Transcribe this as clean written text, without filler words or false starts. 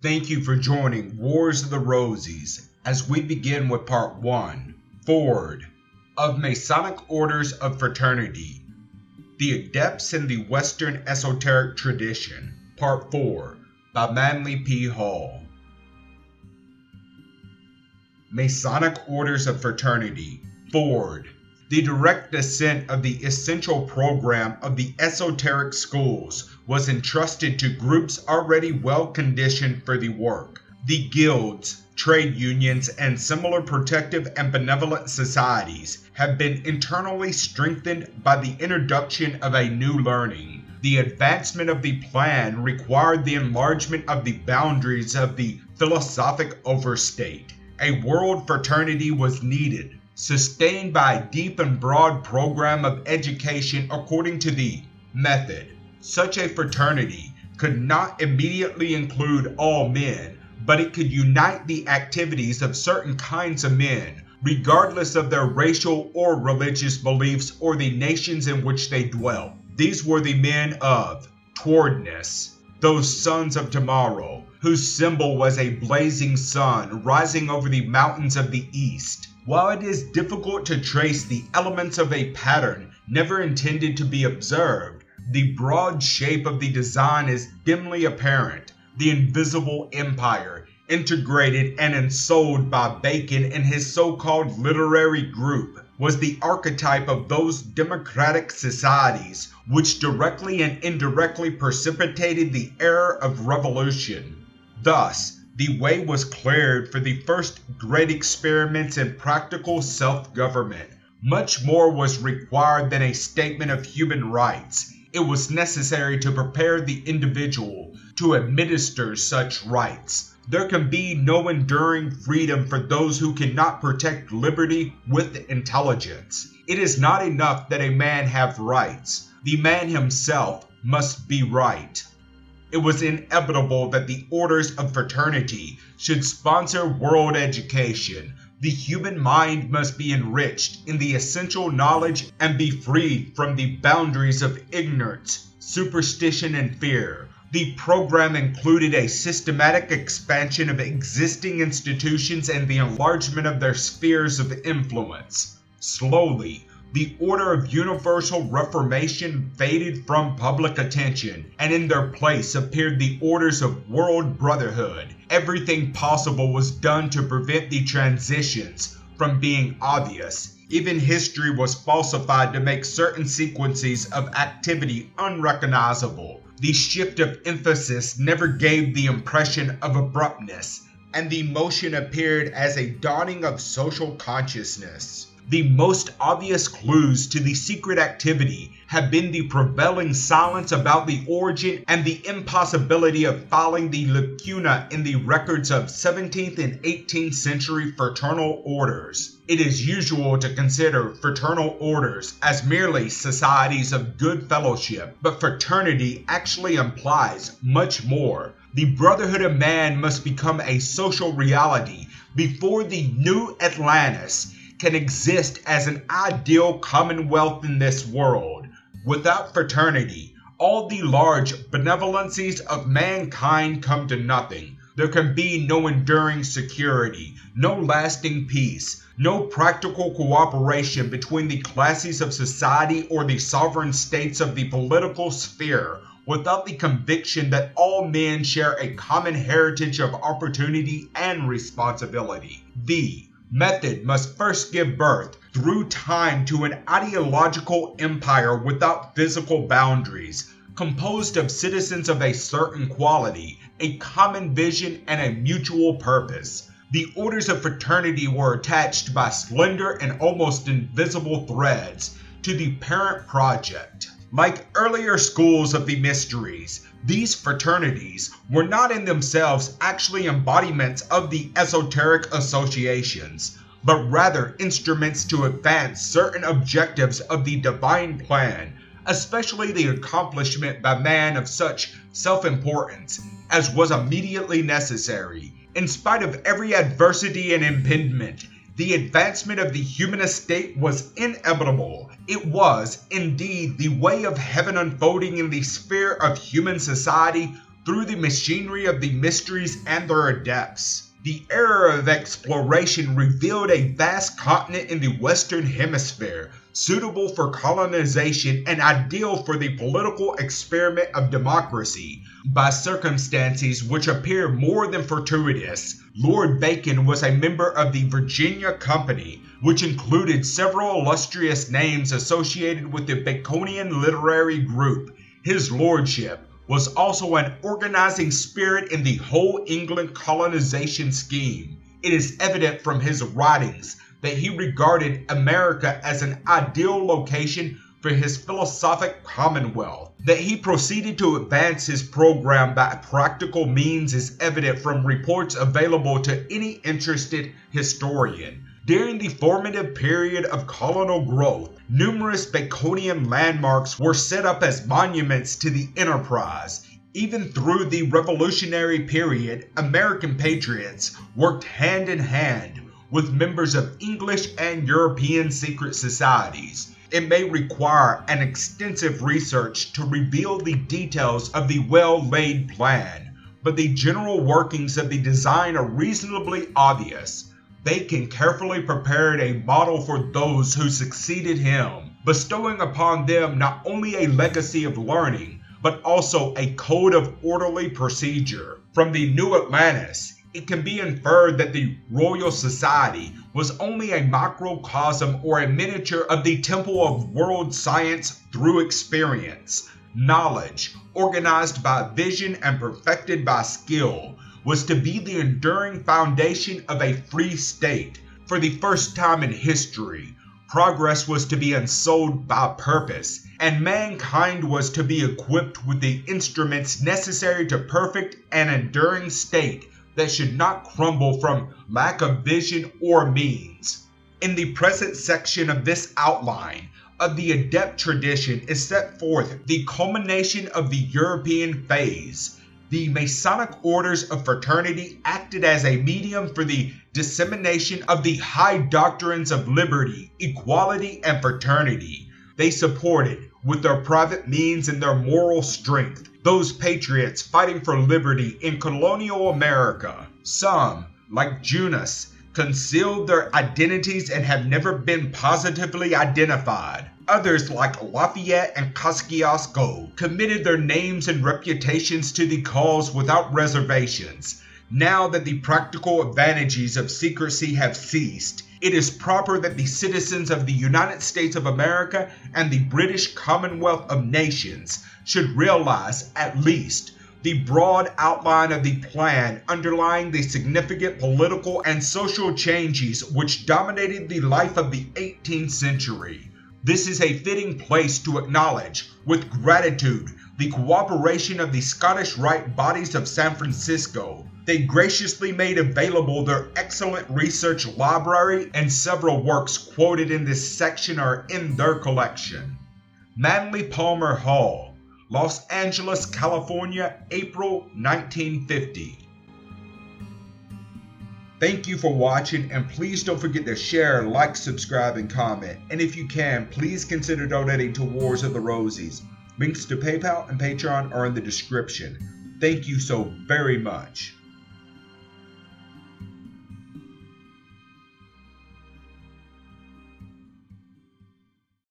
Thank you for joining Wars of the Rosies as we begin with Part 1, Foreword, of Masonic Orders of Fraternity, the Adepts in the Western Esoteric Tradition, Part 4, by Manly P. Hall. Masonic Orders of Fraternity, Foreword, the direct descent of the essential program of the esoteric schools was entrusted to groups already well conditioned for the work. The guilds, trade unions, and similar protective and benevolent societies have been internally strengthened by the introduction of a new learning. The advancement of the plan required the enlargement of the boundaries of the philosophic overstate. A world fraternity was needed, sustained by a deep and broad program of education according to the method. Such a fraternity could not immediately include all men, but it could unite the activities of certain kinds of men, regardless of their racial or religious beliefs or the nations in which they dwelt. These were the men of towardness, those sons of tomorrow, whose symbol was a blazing sun rising over the mountains of the east. While it is difficult to trace the elements of a pattern never intended to be observed, the broad shape of the design is dimly apparent. The invisible empire, integrated and ensouled by Bacon and his so-called literary group, was the archetype of those democratic societies which directly and indirectly precipitated the era of revolution. Thus, the way was cleared for the first great experiments in practical self-government. Much more was required than a statement of human rights. It was necessary to prepare the individual to administer such rights. There can be no enduring freedom for those who cannot protect liberty with intelligence. It is not enough that a man have rights. The man himself must be right. It was inevitable that the orders of fraternity should sponsor world education. The human mind must be enriched in the essential knowledge and be freed from the boundaries of ignorance, superstition, and fear. The program included a systematic expansion of existing institutions and the enlargement of their spheres of influence. Slowly, the order of universal reformation faded from public attention, and in their place appeared the orders of world brotherhood. Everything possible was done to prevent the transitions from being obvious. Even history was falsified to make certain sequences of activity unrecognizable. The shift of emphasis never gave the impression of abruptness, and the motion appeared as a dawning of social consciousness. The most obvious clues to the secret activity have been the prevailing silence about the origin and the impossibility of filing the lacuna in the records of 17th and 18th century fraternal orders. It is usual to consider fraternal orders as merely societies of good fellowship, but fraternity actually implies much more. The brotherhood of man must become a social reality before the new Atlantis can exist as an ideal commonwealth in this world. Without fraternity, all the large benevolencies of mankind come to nothing. There can be no enduring security, no lasting peace, no practical cooperation between the classes of society or the sovereign states of the political sphere without the conviction that all men share a common heritage of opportunity and responsibility. The method must first give birth through time to an ideological empire without physical boundaries, composed of citizens of a certain quality, a common vision, and a mutual purpose. The orders of fraternity were attached by slender and almost invisible threads to the parent project. Like earlier schools of the mysteries, these fraternities were not in themselves actually embodiments of the esoteric associations, but rather instruments to advance certain objectives of the divine plan, especially the accomplishment by man of such self-importance as was immediately necessary. In spite of every adversity and impediment, the advancement of the human estate was inevitable. It was, indeed, the way of heaven unfolding in the sphere of human society through the machinery of the mysteries and their adepts. The era of exploration revealed a vast continent in the Western Hemisphere, suitable for colonization and ideal for the political experiment of democracy. By circumstances which appear more than fortuitous, Lord Bacon was a member of the Virginia Company, which included several illustrious names associated with the Baconian literary group. His lordship was also an organizing spirit in the whole England colonization scheme. It is evident from his writings that he regarded America as an ideal location for his philosophic commonwealth. That he proceeded to advance his program by practical means is evident from reports available to any interested historian. During the formative period of colonial growth, numerous Baconian landmarks were set up as monuments to the enterprise. Even through the Revolutionary period, American patriots worked hand in hand with members of English and European secret societies. It may require an extensive research to reveal the details of the well-laid plan, but the general workings of the design are reasonably obvious. Bacon carefully prepared a model for those who succeeded him, bestowing upon them not only a legacy of learning, but also a code of orderly procedure. From the New Atlantis, it can be inferred that the Royal Society was only a microcosm or a miniature of the Temple of World Science through experience. Knowledge, organized by vision and perfected by skill, was to be the enduring foundation of a free state. For the first time in history, progress was to be unsold by purpose, and mankind was to be equipped with the instruments necessary to perfect an enduring state that should not crumble from lack of vision or means. In the present section of this outline of the Adept tradition is set forth the culmination of the European phase. The Masonic orders of fraternity acted as a medium for the dissemination of the high doctrines of liberty, equality, and fraternity. They supported, with their private means and their moral strength, those patriots fighting for liberty in colonial America. Some, like Junus, concealed their identities and have never been positively identified. Others, like Lafayette and Kosciuszko, committed their names and reputations to the cause without reservations. Now that the practical advantages of secrecy have ceased, it is proper that the citizens of the United States of America and the British Commonwealth of Nations should realize, at least, the broad outline of the plan underlying the significant political and social changes which dominated the life of the 18th century. This is a fitting place to acknowledge, with gratitude, the cooperation of the Scottish Rite bodies of San Francisco. They graciously made available their excellent research library, and several works quoted in this section are in their collection. Manly Palmer Hall, Los Angeles, California, April 1950. Thank you for watching, and please don't forget to share, like, subscribe, and comment. And if you can, please consider donating to Wars of the Rosies. Links to PayPal and Patreon are in the description. Thank you so very much.